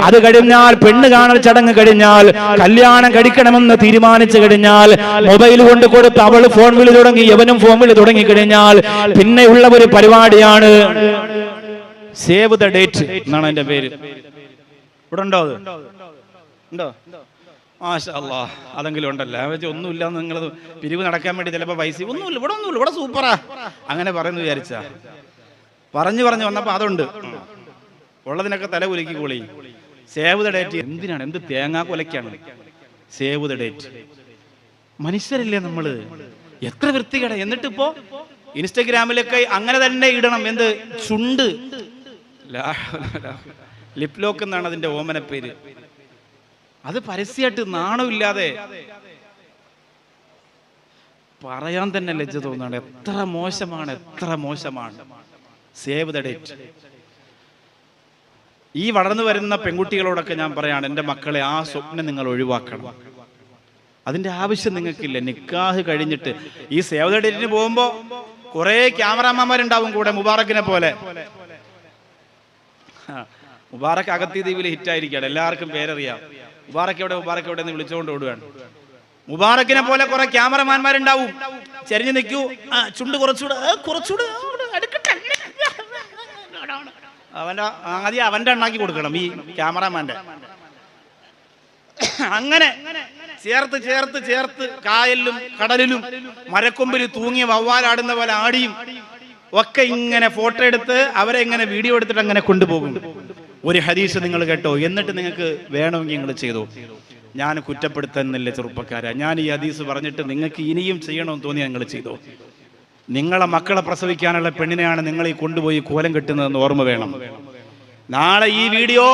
അത് കഴിഞ്ഞാൽ പെണ്ണ് കാണൽ ചടങ്ങ് കഴിഞ്ഞാൽ കല്യാണം കഴിക്കണമെന്ന് തീരുമാനിച്ചു കഴിഞ്ഞാൽ മൊബൈൽ കൊണ്ട് കൊടുത്ത് അവൾ ഫോൺ വിളി തുടങ്ങി, യവനും ഫോൺ വിളി തുടങ്ങി കഴിഞ്ഞാൽ പിന്നെയുള്ള ഒരു പരിപാടിയാണ് സേവ് ദ ഡേറ്റ് എന്നാണ് എന്റെ പേര്. ഇവിടെ ഉണ്ടോ? അത് ഉണ്ടോ? മാഷാ അല്ലാഹ്, അതെങ്കിലും ഉണ്ടല്ലോ. ഒന്നുമില്ല, നിങ്ങൾ പിരിവ് നടക്കാൻ വേണ്ടി ചിലപ്പോൾ പൈസ ഒന്നുമില്ല, ഇവിടെ ഒന്നുമില്ല, ഇവിടെ സൂപ്പറാ അങ്ങനെ പറയുന്നു വിചാരിച്ചാ. പറഞ്ഞു വന്നപ്പോ അതുണ്ട്, ഉള്ളതിനൊക്കെ തല കുലുക്കി കൂളി. സേവ് ദ ഡേറ്റ് എന്തിനാണ്? എന്ത് തേങ്ങാ കൊലക്കാണ് സേവ് ദ ഡേറ്റ്? മനുഷ്യരല്ലേ നമ്മള്? എത്ര വൃത്തികേട. എന്നിട്ടിപ്പോ ഇൻസ്റ്റഗ്രാമിലൊക്കെ അങ്ങനെ തന്നെ ഇടണം. എന്ത് ചുണ്ട് ലിപ് ലോക്ക് എന്നാണ് അതിന്റെ ഓമന പേര്. അത് പരസ്യമായിട്ട് നാണമില്ലാതെ പറയാൻ തന്നെ ലജ്ജ തോന്നാണ്. എത്ര മോശമാണ് സേവ് ദ ഡേറ്റ്. ഈ വളർന്നു വരുന്ന പെൺകുട്ടികളോടൊക്കെ ഞാൻ പറയാണ്, എൻ്റെ മക്കളെ, ആ സ്വപ്നം നിങ്ങൾ ഒഴിവാക്കണം. അതിന്റെ ആവശ്യം നിങ്ങൾക്കില്ല. നിക്കാഹ് കഴിഞ്ഞിട്ട് ഈ സേവ് ദ ഡേറ്റിന് പോകുമ്പോ കുറെ ക്യാമറാമാന്മാരുണ്ടാവും കൂടെ, മുബാറക്കിനെ പോലെ. മുബാറക്ക് അഗത്തി ദ്വീപിൽ ഹിറ്റായിരിക്കുകയാണ്, എല്ലാവർക്കും പേരറിയാം. മുബാറക്ക് എവിടെ എന്ന് വിളിച്ചുകൊണ്ട് ഓടുകയാണ്. മുബാറക്കിനെ പോലെ കുറെ ക്യാമറമാന്മാരുണ്ടാവും. ചെരിഞ്ഞു നിൽക്കൂ, ചുണ്ട് കുറച്ചുകൂടെ അവന്റെ എണ്ണാക്കി കൊടുക്കണം ഈ ക്യാമറമാന്റെ. അങ്ങനെ ചേർത്ത് കായലിലും കടലിലും മരക്കൊമ്പിൽ തൂങ്ങിയ വവ്വാലാടുന്ന പോലെ ആടിയും ഒക്കെ ഇങ്ങനെ ഫോട്ടോ എടുത്ത് അവരെ ഇങ്ങനെ വീഡിയോ എടുത്തിട്ട് അങ്ങനെ കൊണ്ടുപോകും. ഒരു ഹദീസ് നിങ്ങൾ കേട്ടോ, എന്നിട്ട് നിങ്ങൾക്ക് വേണമെങ്കിൽ നിങ്ങൾ ചെയ്തോ. ഞാൻ കുറ്റപ്പെടുത്തുന്നില്ല ചെറുപ്പക്കാരാ. ഞാൻ ഈ ഹദീസ് പറഞ്ഞിട്ട് നിങ്ങൾക്ക് ഇനിയും ചെയ്യണമെന്ന് തോന്നി നിങ്ങൾ ചെയ്തോ. നിങ്ങളെ മക്കളെ പ്രസവിക്കാനുള്ള പെണ്ണിനെയാണ് നിങ്ങൾ ഈ കൊണ്ടുപോയി കോലം കെട്ടുന്നതെന്ന് ഓർമ്മ വേണം. നാളെ ഈ വീഡിയോ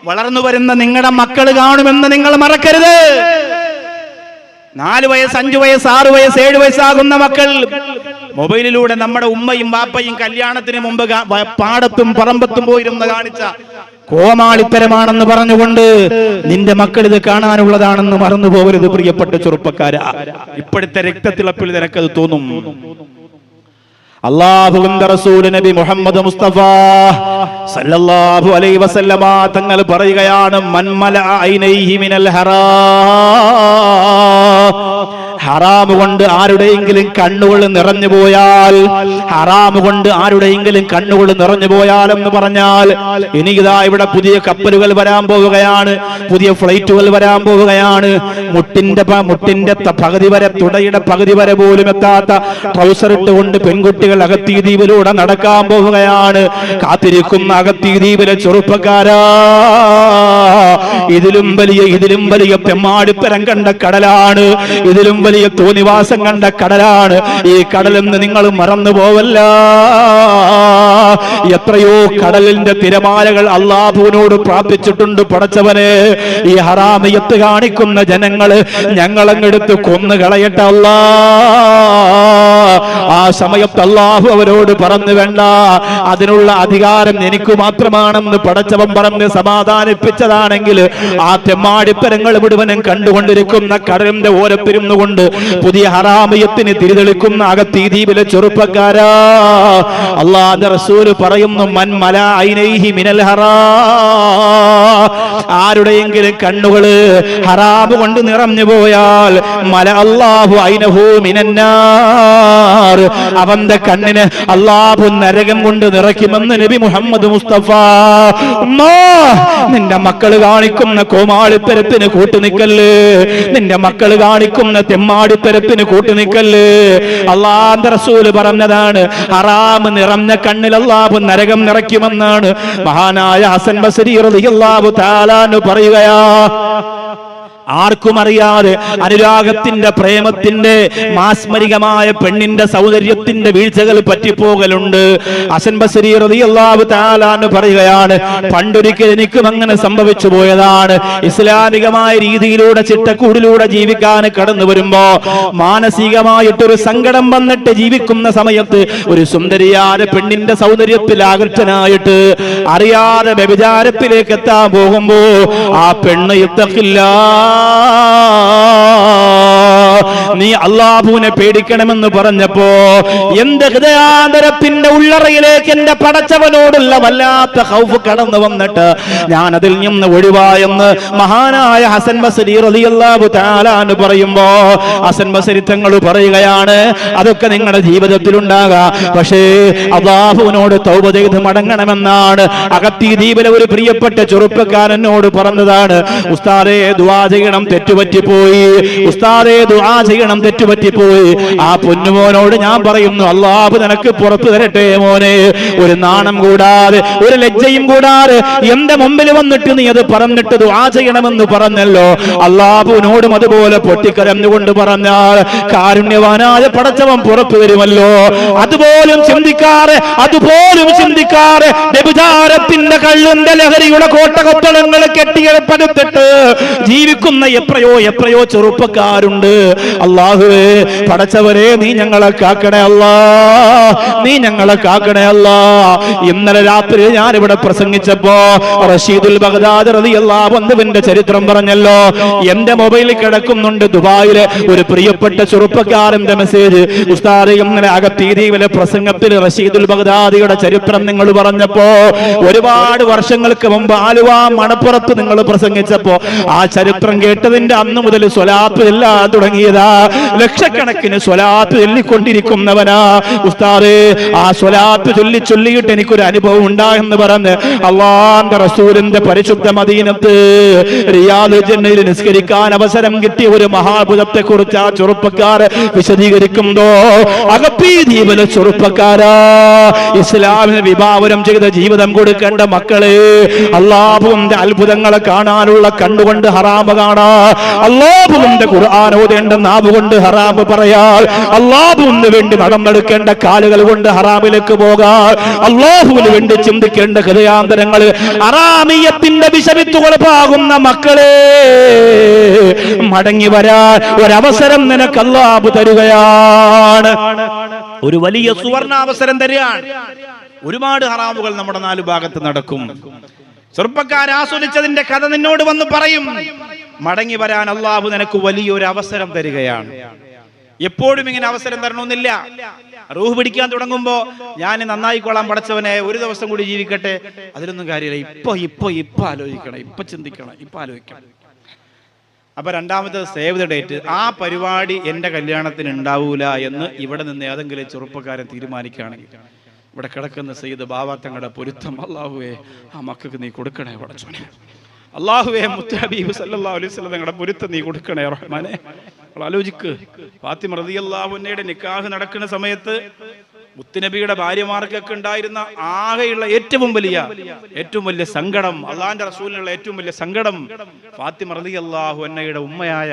വളർന്നു വരുന്ന നിങ്ങളുടെ മക്കൾ കാണുമെന്ന് നിങ്ങൾ മറക്കരുത്. 4 വയസ്സ്, 5 വയസ്സ്, 6 വയസ്സ്, 7 വയസ്സാകുന്ന മക്കൾ മൊബൈലിലൂടെ നമ്മുടെ ഉമ്മയും ബാപ്പയും കല്യാണത്തിന് മുമ്പ് പാടത്തും പറമ്പത്തും പോയിരുന്ന് കാണിച്ച കോമാളിത്തരമാണെന്ന് പറഞ്ഞുകൊണ്ട് നിന്റെ മക്കൾ ഇത് കാണാനുള്ളതാണെന്ന് മറന്നു പോകരുത് പ്രിയപ്പെട്ട ചെറുപ്പക്കാരാ. ഇപ്പോഴത്തെ രക്തത്തിളപ്പിൽ നിനക്കത് തോന്നും. അല്ലാഹുവിന്റെ റസൂൽ നബി മുഹമ്മദ് മുസ്തഫ സല്ലല്ലാഹു അലൈഹി വസല്ലമ തങ്ങൾ പറയുകയാണ്, മൻ മലഅ ഐനൈഹി മിനൽ ഹറാം കൊണ്ട് ആരുടെയെങ്കിലും കണ്ണുകൾ നിറഞ്ഞു പോയാൽ, എന്ന് പറഞ്ഞാൽ എനിക്കിതാ ഇവിടെ പുതിയ കപ്പലുകൾ വരാൻ പോവുകയാണ്, പുതിയ ഫ്ലൈറ്റുകൾ വരാൻ പോവുകയാണ്. മുട്ടിന്റെ പകുതി വരെ, തുടയുടെ പകുതി വരെ പോലും എത്താത്ത ട്രൗസർ ഇട്ടുകൊണ്ട് പെൺകുട്ടികൾ അഗത്തി ദ്വീപിലൂടെ നടക്കാൻ പോവുകയാണ്. കാത്തിരിക്കുന്ന അഗത്തി ദ്വീപിലെ ചെറുപ്പക്കാരാ, ഇതിലും വലിയ പെമ്മാടിപ്പരം കണ്ട കടലാണ്, ഇതിലും വലിയ തോന്നിവാസം കണ്ട കടലാണ് ഈ കടലെന്ന് നിങ്ങൾ മറന്നു പോവല്ല. എത്രയോ കടലിന്റെ തിരമാലകൾ അല്ലാഹുവിനോട് പ്രാർത്ഥിച്ചിട്ടുണ്ട്, പടച്ചവനെ ഈ ഹറാമിയത്ത് കാണിക്കുന്ന ജനങ്ങള് ഞങ്ങളങ്ങെടുത്ത് കൊന്നു കളയട്ടെ അല്ലാ. ആ സമയത്ത് അല്ലാഹു അവരോട് പറഞ്ഞു, വേണ്ട, അതിനുള്ള അധികാരം എനിക്ക് മാത്രമാണെന്ന് പടച്ചവൻ പറഞ്ഞ് സമാധാനിപ്പിച്ചതാണെങ്കിൽ ആ തെമ്മാടിപ്പരങ്ങൾ മുഴുവനും കണ്ടുകൊണ്ടിരിക്കുന്ന കടലിന്റെ ഓരത്തിരുന്നു കൊണ്ട് പുതിയ ഹറാമിയത്തിന് തിരിതെളിക്കുന്ന അഗത്തി ദ്വീപിലെ ചെറുപ്പക്കാരാ, അല്ലാഹുവിന്റെ റസൂൽ പറയുന്നു, മൻ മലഅ ഐനൈഹി മിനൽ ആരുടെയെങ്കിലും കണ്ണുകള് ഹറാമ് കൊണ്ട് നിറഞ്ഞു പോയാൽ മലഅ അല്ലാഹു ഐനഹു മിനന്നാർ, അവന്റെ കണ്ണിന് അല്ലാഹു നരകം കൊണ്ട് നിറയ്ക്കുമെന്ന് നബി മുഹമ്മദ് മുസ്തഫ. നിന്റെ മക്കള് കാണിക്കുന്ന കോമാളിത്തരത്തിന് കൂട്ടുനിക്കല്ല്, നിന്റെ മക്കള് കാണിക്കുന്ന തെമ്മാടിത്തരത്തിന് കൂട്ടുനിക്കല്ല്. അല്ലാഹുവിന്റെ റസൂൽ പറഞ്ഞതാണ്, ഹറാം നിറഞ്ഞ കണ്ണിൽ അല്ലാഹു നരകം നിറയ്ക്കുമെന്നാണ് മഹാനായ ഹസൻ ബസ്രി റളിയല്ലാഹു തആല അൻഹു പറയുകയാ. ആർക്കും അറിയാതെ അനുരാഗത്തിന്റെ, പ്രേമത്തിന്റെ, മാസ്മരികമായ പെണ്ണിന്റെ സൗന്ദര്യത്തിന്റെ വീഴ്ചകൾ പറ്റിപ്പോകലുണ്ട്. ഹസൻ ബസ്രി റളിയല്ലാഹു തആല അൻഹു പറയുകയാണ്, പണ്ടൊരിക്കൽ എനിക്കും അങ്ങനെ സംഭവിച്ചു പോയതാണ്. ഇസ്ലാമികമായ രീതിയിലൂടെ ചിട്ടക്കൂടിലൂടെ ജീവിക്കാൻ കടന്നു വരുമ്പോ മാനസികമായിട്ടൊരു സങ്കടം വന്നിട്ട് ജീവിക്കുന്ന സമയത്ത് ഒരു സുന്ദരിയായ പെണ്ണിന്റെ സൗന്ദര്യത്തിൽ ആകർഷനായിട്ട് അറിയാതെ വ്യഭിചാരത്തിലേക്ക് എത്താൻ പോകുമ്പോ ആ പെണ്ണ് ഇത്തഖില്ലാ നീ അല്ലാഹുവിനെ പേടിക്കണമെന്ന് പറഞ്ഞപ്പോ എന്റെ ഹൃദയാന്തരത്തിന്റെ ഉള്ളറയിലേക്ക് എന്റെ പടച്ചവനോടുള്ള വല്ലാത്ത ഖൗഫ് കടന്നു വന്നിട്ട് ഞാൻ അതിൽ നിന്ന് ഒഴിവായെന്ന് മഹാനായ ഹസൻ ബസ്രി റളിയല്ലാഹു തആല അൻഹു പറയുമ്പോ ഹസൻ ബസ്രി തങ്ങൾ പറയുകയാണ്, അതൊക്കെ നിങ്ങളുടെ ജീവിതത്തിൽ ഉണ്ടാകാം, പക്ഷേ അല്ലാഹുവിനോട് തൗബ ചെയ്ത് മടങ്ങണമെന്നാണ് അഗത്തി ദ്വീപിലെ ഒരു പ്രിയപ്പെട്ട ചെറുപ്പക്കാരനോട് പറഞ്ഞതാണ്. ഉസ്താദേ ദുആ ചെയ്യണം, തെറ്റുപറ്റിപ്പോയി. ഉസ്താദേ ദുആ ചെയ്യണം, തെറ്റുപറ്റിപ്പോയി. ആ പൊന്നുമോനോട് ഞാൻ പറയുന്നു, അല്ലാഹു നിനക്ക് പുറത്തു തരട്ടെ മോനെ. ഒരു നാണം കൂടാതെ ഒരു ലജ്ജയും കൂടാതെ എന്റെ മുമ്പിൽ വന്നിട്ട് നീ അത് പറഞ്ഞിട്ട് ദുആ ചെയ്യണമെന്ന് പറഞ്ഞല്ലോ. അല്ലാഹുവിനോടും അതുപോലെ പൊട്ടിക്കരഞ്ഞുകൊണ്ട് പറഞ്ഞാൽ കാരുണ്യവാനായ പടച്ചവൻ പുറത്തു വരുമല്ലോ. അതുപോലും ചിന്തിക്കാറ് വ്യഭിചാരത്തിന്റെ കള്ളിന്റെ ലഹരിയുടെ കോട്ടകൊത്തളങ്ങൾ കെട്ടിയെടുപ്പെടുത്തിട്ട് ജീവിക്കുന്ന എത്രയോ ചെറുപ്പക്കാരുണ്ട്. അല്ലാഹുവേ പടച്ചവരെ നീ ഞങ്ങളെ കാക്കണേ അല്ലാ, നീ ഞങ്ങളെ കാക്കണേ അല്ലാ. ഇന്നലെ രാത്രി ഞാൻ ഇവിടെ പ്രസംഗിച്ചപ്പോ റഷീദുൽ ബഗ്ദാദി റളിയല്ലാഹു അൻഹുവിന്റെ ചരിത്രം പറഞ്ഞല്ലോ. എന്റെ മൊബൈലിൽ കിടക്കുന്നുണ്ട് ദുബായിലെ ഒരു പ്രിയപ്പെട്ട ചെറുപ്പക്കാരന്റെ മെസ്സേജ്. ഉസ്താദ് ഇന്നലെ അഗത്തി ദ്വീപിലെ പ്രസംഗത്തിൽ റഷീദുൽ ബഗ്ദാദിയുടെ ചരിത്രം നിങ്ങൾ പറഞ്ഞപ്പോ, ഒരുപാട് വർഷങ്ങൾക്ക് മുമ്പ് ആലുവ മണപ്പുറത്ത് നിങ്ങൾ പ്രസംഗിച്ചപ്പോ ആ ചരിത്രം കേട്ടതിന്റെ അന്ന് മുതൽ സ്വലാത്ത് എല്ലാം തുടങ്ങിയതാ. ലക്ഷക്കണക്കിന് സ്വലാത്ത് ചൊല്ലിക്കൊണ്ടിരിക്കുന്നവനാ ഉസ്താദേ. ആ സ്വലാത്ത് ചൊല്ലിയിട്ട് എനിക്കൊരു അനുഭവം ഉണ്ടായെന്ന് പറഞ്ഞ് അല്ലാഹുവിന്റെ റസൂലിന്റെ പരിശുദ്ധ മദീനത്ത് റിയാദുൽ ജന്നയിൽ നിസ്കരിക്കാൻ അവസരം കിട്ടിയ ഒരു മഹാഭുതത്തെ കുറിച്ച് ആ ചെറുപ്പക്കാര് വിശദീകരിക്കുമ്പോ, അഗത്തി ദ്വീപിലെ ചെറുപ്പക്കാരാ, ഇസ്ലാമിനെ വിഭാവനം ചെയ്ത ജീവിതം കൊടുക്കേണ്ട മക്കളെ, അല്ലാഹുവിന്റെ അത്ഭുതങ്ങളെ കാണാനുള്ള കണ്ണുകൊണ്ട് ഹറാമ് കാണാ, അല്ലാഹുവിന്റെ ഖുർആൻ ഓതേണ്ട നാവ് കൊണ്ട് ഹറാമ് പറയാൽ, അല്ലാഹുവിന് വേണ്ടി നടന്നെടുക്കേണ്ട കാലുകൾ കൊണ്ട് ഹറാമിലേക്ക് പോകാൻ, അല്ലാഹുവിന് വേണ്ടി ചിന്തിക്കേണ്ട ഹൃദയാന്തരങ്ങൾ ഹറാമിയത്തിന്റെ വിഷവിത്തുകൾ പാകുന്ന മക്കളെ, മടങ്ങി വരാൻ ഒരവസരം നിനക്ക് അല്ലാഹു തരുകയാണ്. ഒരു വലിയ സുവർണാവസരം തരികയാണ്. ഒരുപാട് ഹറാമുകൾ നമ്മുടെ നാലു ഭാഗത്ത് നടക്കും. ചെറുപ്പക്കാർ ആസ്വദിച്ചതിന്റെ കഥ നിന്നോട് വന്ന് പറയും. മടങ്ങി വരാൻ അല്ലാഹു നിനക്ക് വലിയൊരു അവസരം തരികയാണ്. എപ്പോഴും ഇങ്ങനെ അവസരം തരണമെന്നില്ല. റൂഹ് പിടിക്കാൻ തുടങ്ങുമ്പോ ഞാൻ നന്നായിക്കോളാം പടച്ചവനെ, ഒരു ദിവസം കൂടി ജീവിക്കട്ടെ, അതിലൊന്നും കാര്യമില്ല. ഇപ്പൊ ആലോചിക്കണം, ഇപ്പൊ ചിന്തിക്കണം, ഇപ്പൊ ആലോചിക്കണം. അപ്പൊ രണ്ടാമത്തെ സേവ് ദ ഡേറ്റ്. ആ പരിപാടി എന്റെ കല്യാണത്തിന് ഉണ്ടാവൂല എന്ന് ഇവിടെ നിന്ന് ഏതെങ്കിലും ചെറുപ്പക്കാരൻ തീരുമാനിക്കുകയാണെങ്കിൽ, ഇവിടെ കിടക്കുന്ന സയ്യിദ് ബാവ തങ്ങളുടെ പൊരുത്തം അല്ലാഹുവേ ആ മക്കൾക്ക് നീ കൊടുക്കണേ പടച്ചോനെ. അല്ലാഹുവേ മുത്ത് ഹബീബ് സല്ലല്ലാഹു അലൈഹി വസല്ലം തങ്ങളുടെ പൊരുത്തം നീ കൊടുക്കണേ റഹ്മാനെ. ആലോചിക്ക്, ഫാത്തിമ റളിയല്ലാഹു അൻഹയുടെ നിക്കാഹ് നടക്കുന്ന സമയത്ത് മുത്തുനബിയുടെ ഭാര്യമാർക്കൊക്കെ ഉണ്ടായിരുന്ന ആകെയുള്ള ഏറ്റവും വലിയ സങ്കടം, അള്ളാഹിന്റെ റസൂലിനുള്ള ഏറ്റവും വലിയ സങ്കടം ഫാത്തിമ റളിയല്ലാഹു അൻഹയുടെ ഉമ്മയായ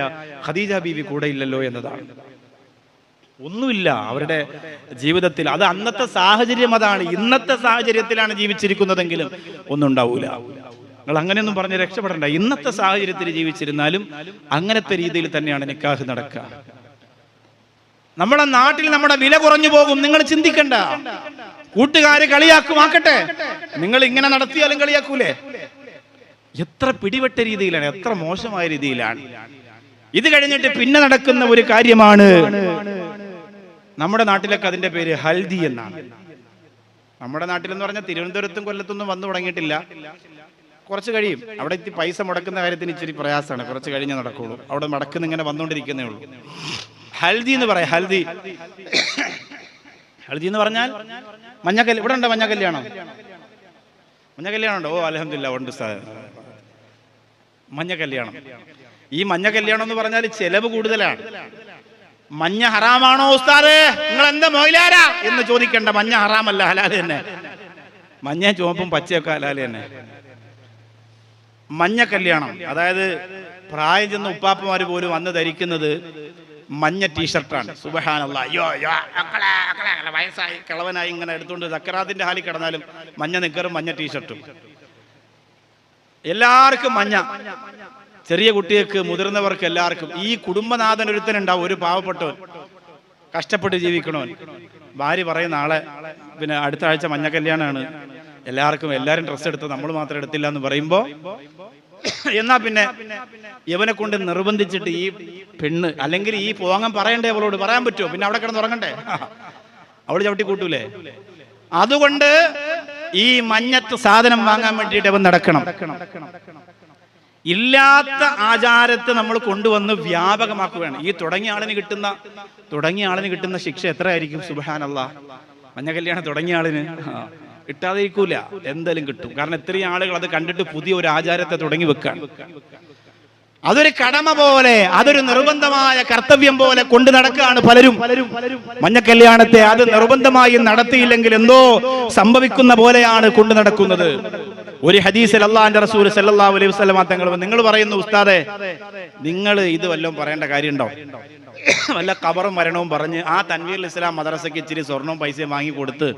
ഖദീജ ബീവി കൂടെ ഇല്ലല്ലോ എന്നതാണ്. ഒന്നുമില്ല അവരുടെ ജീവിതത്തിൽ. അത് അന്നത്തെ സാഹചര്യം അതാണ്. ഇന്നത്തെ സാഹചര്യത്തിലാണ് ജീവിച്ചിരിക്കുന്നതെങ്കിലും ഒന്നും ഉണ്ടാവൂല. നിങ്ങൾ അങ്ങനെയൊന്നും പറഞ്ഞ് രക്ഷപ്പെടണ്ട. ഇന്നത്തെ സാഹചര്യത്തിൽ ജീവിച്ചിരുന്നാലും അങ്ങനത്തെ രീതിയിൽ തന്നെയാണ് നിക്കാഹ് നടക്കുക. നമ്മുടെ നാട്ടിൽ നമ്മുടെ വില കുറഞ്ഞു പോകും. നിങ്ങൾ ചിന്തിക്കണ്ട. കൂട്ടുകാരെ കളിയാക്കുമാക്കട്ടെ, നിങ്ങൾ ഇങ്ങനെ നടത്തിയാലും കളിയാക്കൂലേ? എത്ര പിടിവെട്ട രീതിയിലാണ്, എത്ര മോശമായ രീതിയിലാണ്. ഇത് കഴിഞ്ഞിട്ട് പിന്നെ നടക്കുന്ന ഒരു കാര്യമാണ്, നമ്മുടെ നാട്ടിലൊക്കെ അതിന്റെ പേര് ഹൽദി എന്നാണ്. നമ്മുടെ നാട്ടിലെന്ന് പറഞ്ഞാൽ തിരുവനന്തപുരത്തും കൊല്ലത്തൊന്നും വന്നു തുടങ്ങിയിട്ടില്ല. കുറച്ച് കഴിയും. അവിടെ പൈസ മുടക്കുന്ന കാര്യത്തിന് ഇച്ചിരി പ്രയാസമാണ്. കുറച്ച് കഴിഞ്ഞേ നടക്കുള്ളൂ. അവിടെ മുടക്കുന്ന ഇങ്ങനെ വന്നുകൊണ്ടിരിക്കുന്നേ ഉള്ളൂ. ഹൽദി എന്ന് പറയാം. ഹൽദി എന്ന് പറഞ്ഞാൽ മഞ്ഞക്കല്യാണം. ഇവിടെ ഉണ്ടോ മഞ്ഞ കല്യാണം? ഉണ്ടോ? ഓ അൽഹംദുലില്ലാ ഉണ്ട് സാർ. മഞ്ഞ കല്യാണം. ഈ മഞ്ഞ കല്യാണം എന്ന് പറഞ്ഞാൽ ചെലവ് കൂടുതലാണ്. മഞ്ഞ ഹറാമാണോ ഉസ്താദേ, നിങ്ങൾ എന്താ മൊയിലാരാ എന്ന് ചോദിക്കണ്ട. മഞ്ഞ ഹറാമല്ല, ഹലാല് തന്നെ. മഞ്ഞ ചുവപ്പും പച്ചയൊക്കെ ഹലാല് തന്നെ. മഞ്ഞ കല്യാണം, അതായത് പ്രായം ചെന്ന ഉപ്പാപ്പമാര് പോലും അന്ന് ധരിക്കുന്നത് മഞ്ഞ ടീഷർട്ടാണ്. സുബ്ഹാനല്ലാഹ്. വയസ്സായി കിളവനായി ഇങ്ങനെ എടുത്തുകൊണ്ട് സക്കറാത്തിന്റെ ഹാലിൽ കിടന്നാലും മഞ്ഞ നിക്കറും മഞ്ഞ ടീഷർട്ടും. എല്ലാവർക്കും മഞ്ഞ. ചെറിയ കുട്ടികൾക്ക്, മുതിർന്നവർക്ക് എല്ലാവർക്കും. ഈ കുടുംബനാഥൻ ഒരുത്തനുണ്ടാവും, ഒരു പാവപ്പെട്ടവൻ, കഷ്ടപ്പെട്ട് ജീവിക്കണവൻ. ഭാര്യ പറയും നാളെ പിന്നെ അടുത്ത ആഴ്ച മഞ്ഞ കല്യാണമാണ്, എല്ലാവരും ഡ്രസ്സ് എടുത്ത് നമ്മൾ മാത്രം എടുത്തില്ല എന്ന് പറയുമ്പോ എന്നാ പിന്നെ ഇവനെ കൊണ്ട് നിർബന്ധിച്ചിട്ട് ഈ പെണ്ണ്, അല്ലെങ്കിൽ ഈ പോകാൻ പറയണ്ടേ, അവളോട് പറയാൻ പറ്റുമോ? പിന്നെ അവിടെ കിടന്ന് ഉറങ്ങണ്ടേ? അവള് ചവിട്ടി കൂട്ടൂലേ? അതുകൊണ്ട് ഈ മഞ്ഞത്ത് സാധനം വാങ്ങാൻ വേണ്ടിയിട്ട് അവൻ നടക്കണം. ഇല്ലാത്ത ആചാരത്തെ നമ്മൾ കൊണ്ടുവന്ന് വ്യാപകമാക്കുകയാണ്. ഈ തുടങ്ങിയ ആളിന് കിട്ടുന്ന ശിക്ഷ എത്രയായിരിക്കും? സുബ്ഹാനല്ലാഹ്. മഞ്ഞ കല്യാണം തുടങ്ങിയ ആളിന് കിട്ടാതിരിക്കൂല, എന്തായാലും കിട്ടും. കാരണം ഇത്രയും ആളുകൾ അത് കണ്ടിട്ട് പുതിയ ഒരു ആചാരത്തെ തുടങ്ങി വെക്കാൻ. അതൊരു കടമ പോലെ, അതൊരു നിർബന്ധമായ കർത്തവ്യം പോലെ കൊണ്ടു നടക്കുകയാണ് പലരും. മഞ്ഞക്കല്യാണത്തെ അത് നിർബന്ധമായി നടത്തിയില്ലെങ്കിൽ എന്തോ സംഭവിക്കുന്ന പോലെയാണ് കൊണ്ടു നടക്കുന്നത്. ഒരു ഹദീസിൽ അല്ലാഹുവിന്റെ റസൂൽ സല്ലല്ലാഹു അലൈഹി വസല്ലം തങ്ങൾ നിങ്ങൾ പറയുന്നു, ഉസ്താദേ നിങ്ങൾ ഇത് വല്ലതും പറയേണ്ട കാര്യമുണ്ടോ? വല്ല ഖബറും മരണവും പറഞ്ഞ് ആ തൻവീറുൽ ഇസ്ലാം മദ്രസയ്ക്ക് ഇച്ചിരി സ്വർണവും പൈസയും വാങ്ങി കൊടുത്ത്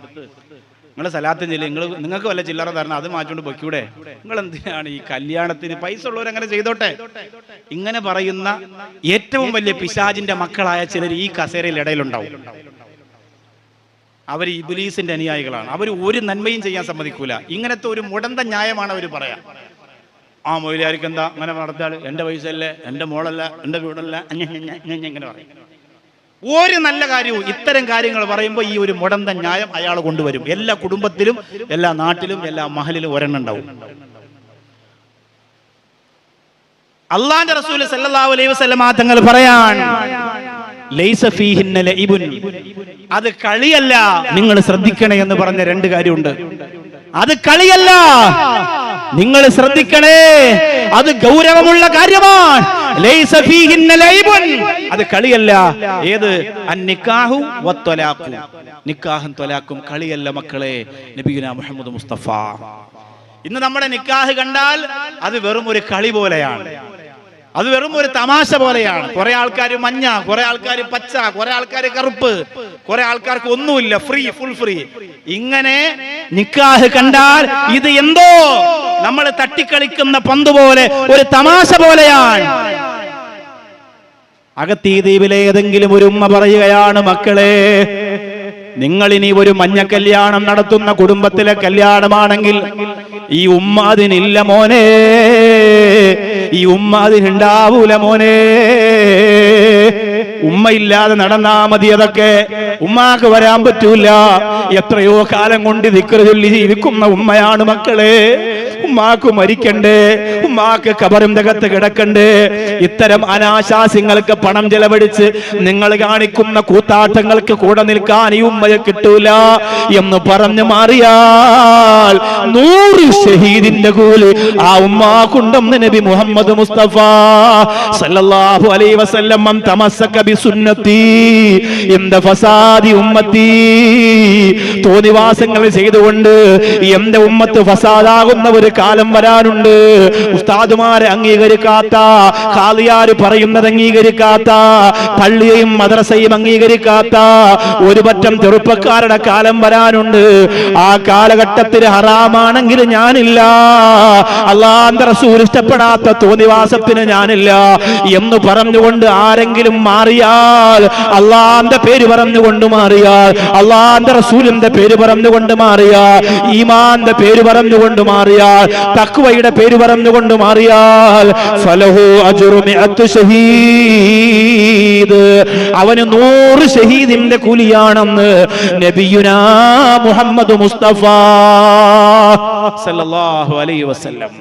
നിങ്ങൾ സലാത്തും ചെല്ലി, നിങ്ങൾക്ക് വല്ല ചില്ലറ തരണം, അത് മാറ്റിക്കൊണ്ട് പൊയ്ക്കൂടെ? നിങ്ങൾ എന്തിനാണ് ഈ കല്യാണത്തിന്? പൈസ ഉള്ളവരങ്ങനെ ചെയ്തോട്ടെ. ഇങ്ങനെ പറയുന്ന ഏറ്റവും വലിയ പിശാചിന്റെ മക്കളായ ചിലർ ഈ കസേരയിൽ ഇടയിലുണ്ടാവും. അവർ ഇബ്ലീസിന്റെ അനുയായികളാണ്. അവർ ഒരു നന്മയും ചെയ്യാൻ സമ്മതിക്കൂല. ഇങ്ങനത്തെ ഒരു മുടന്ത ന്യായമാണ് അവർ പറയാം. ആ മൊയിലാർക്ക് എന്താ അങ്ങനെ നടത്താള്, എന്റെ പൈസ അല്ലേ, എന്റെ മോളല്ല, എന്റെ വീടല്ല, ഇങ്ങനെ പറയും. ഒരു നല്ല കാര്യവും ഇത്തരം കാര്യങ്ങൾ പറയുമ്പോൾ ഈ ഒരു മുടന്ത ന്യായം അയാൾ കൊണ്ടുവരും. എല്ലാ കുടുംബത്തിലും, എല്ലാ നാട്ടിലും, എല്ലാ മഹലിലും ഒരെണ്ണം ഉണ്ടാവും. അല്ലാഹുവിന്റെ റസൂൽ സല്ലല്ലാഹു അലൈഹി വസല്ലം തങ്ങൾ പറയാൻ, ലൈസ ഫീഹിന്ന ലഇബുൻ, അത് കളിയല്ല, നിങ്ങൾ ശ്രദ്ധിക്കണേ എന്ന് പറഞ്ഞ രണ്ട് കാര്യമുണ്ട്. അത് കളിയല്ല, നിങ്ങൾ ശ്രദ്ധിക്കണേ, അത് ഗൗരവമുള്ള കാര്യമാണ്. ലൈസ ഫീഹിന്ന ലൈബുൻ, അത് കളിയല്ല. ഏത്? അന്നിക്കാഹു വത്വലാഖു, നിക്കാഹും ത്വലാഖും കളിയല്ല മക്കളെ. നബിയുനാ മുഹമ്മദ് മുസ്തഫ. ഇന്ന് നമ്മുടെ നിക്കാഹ് കണ്ടാൽ അത് വെറും ഒരു കളി പോലെയാണ്, അത് വെറും ഒരു തമാശ പോലെയാണ്. കുറെ ആൾക്കാർ മഞ്ഞ, കുറെ ആൾക്കാർ പച്ച, കുറെ ആൾക്കാർ കറുപ്പ്, കുറെ ആൾക്കാർക്ക് ഒന്നുമില്ല, ഫ്രീ, ഫുൾ ഫ്രീ. ഇങ്ങനെ നിക്കാഹ് കണ്ടാൽ ഇത് എന്തോ നമ്മൾ തട്ടിക്കളിക്കുന്ന പന്ത് പോലെ, ഒരു തമാശ പോലെയാണ്. അകത്തീ ദ്വീപിലെ ഏതെങ്കിലും ഒരു ഉമ്മ പറയുകയാണ്, മക്കളെ നിങ്ങൾ ഇനി ഒരു മഞ്ഞ കല്യാണം നടത്തുന്ന കുടുംബത്തിലെ കല്യാണമാണെങ്കിൽ ഈ ഉമ്മ അതിനില്ല മോനെ, ഈ ഉമ്മ അതിനുണ്ടാവൂല മോനെ. ഉമ്മയില്ലാതെ നടന്നാ മതി. അതൊക്കെ ഉമ്മാക്ക് വരാൻ പറ്റൂല. എത്രയോ കാലം കൊണ്ട് ദിക്ർ ചൊല്ലി ജീവിക്കുന്ന ഉമ്മയാണ് മക്കളെ. ഉമ്മാക്ക് മരിക്കണ്ടേ, ഉമ്മാക്ക് ഖബറിന്റെ അകത്ത് കിടക്കണ്ടേ. ഇത്തരം അനാശാസ്യങ്ങൾക്ക് പണം ചെലവഴിച്ച് നിങ്ങൾ കാണിക്കുന്ന കൂത്താട്ടങ്ങൾക്ക് കൂടെ നിൽക്കാൻ ഈ ഉമ്മയെ കിട്ടൂല എന്ന് പറഞ്ഞു മാറിയാൽ 100 ഷഹീദിന്റെ കൂലി ആ ഉമ്മാക്കുണ്ടെന്ന് നബി മുഹമ്മദ് മുസ്തഫ സല്ലല്ലാഹു അലൈഹി വസല്ലം. മൻ തമസ്സക ബിസുന്നതി ഇന്ദ ഫസാദി ഉമ്മത്തി, തോന്നിവാസങ്ങൾ ചെയ്തുകൊണ്ട് എന്റെ ഉമ്മത്ത് ഫസാദാകുന്ന ഒരു കാലം വരാനുണ്ട്. ഉസ്താദുമാരെ അംഗീകരിക്കാത്ത, ഖാദിയാര് പറയുന്നത് അംഗീകരിക്കാത്ത, പള്ളിയെയും മദ്രസയും അംഗീകരിക്കാത്ത ഒരു പറ്റം ചെറുപ്പക്കാരുടെ കാലം വരാനുണ്ട്. ആ കാലഘട്ടത്തിൽ ഹറാമാണെങ്കിൽ ഞാനില്ല, അല്ലാഹുവിന്റെ റസൂൽ ഇഷ്ടപ്പെടാത്ത തോന്നിവാസത്തിന് ഞാനില്ല എന്ന് പറഞ്ഞുകൊണ്ട് ആരെങ്കിലും മാറിയാൽ, അള്ളാന്റെ പേര് പറഞ്ഞുകൊണ്ട് മാറിയാൽ, അള്ളാന്റെ റസൂലിന്റെ പേര് പറഞ്ഞുകൊണ്ട് മാറിയാൽ, ഈമാന്റെ പേര് പറഞ്ഞുകൊണ്ട് മാറിയാൽ, തഖ്വയുടെ പേര് പറഞ്ഞുകൊണ്ട് മാറിയാൽ, ഫലഹു അജ്റു മിഅത്തു ഷഹീദ്, അവന് 100 ഷഹീദിന്റെ കൂലിയാണെന്ന് നബിയുനാ മുഹമ്മദ് മുസ്തഫ സല്ലല്ലാഹു അലൈഹി വസല്ലം.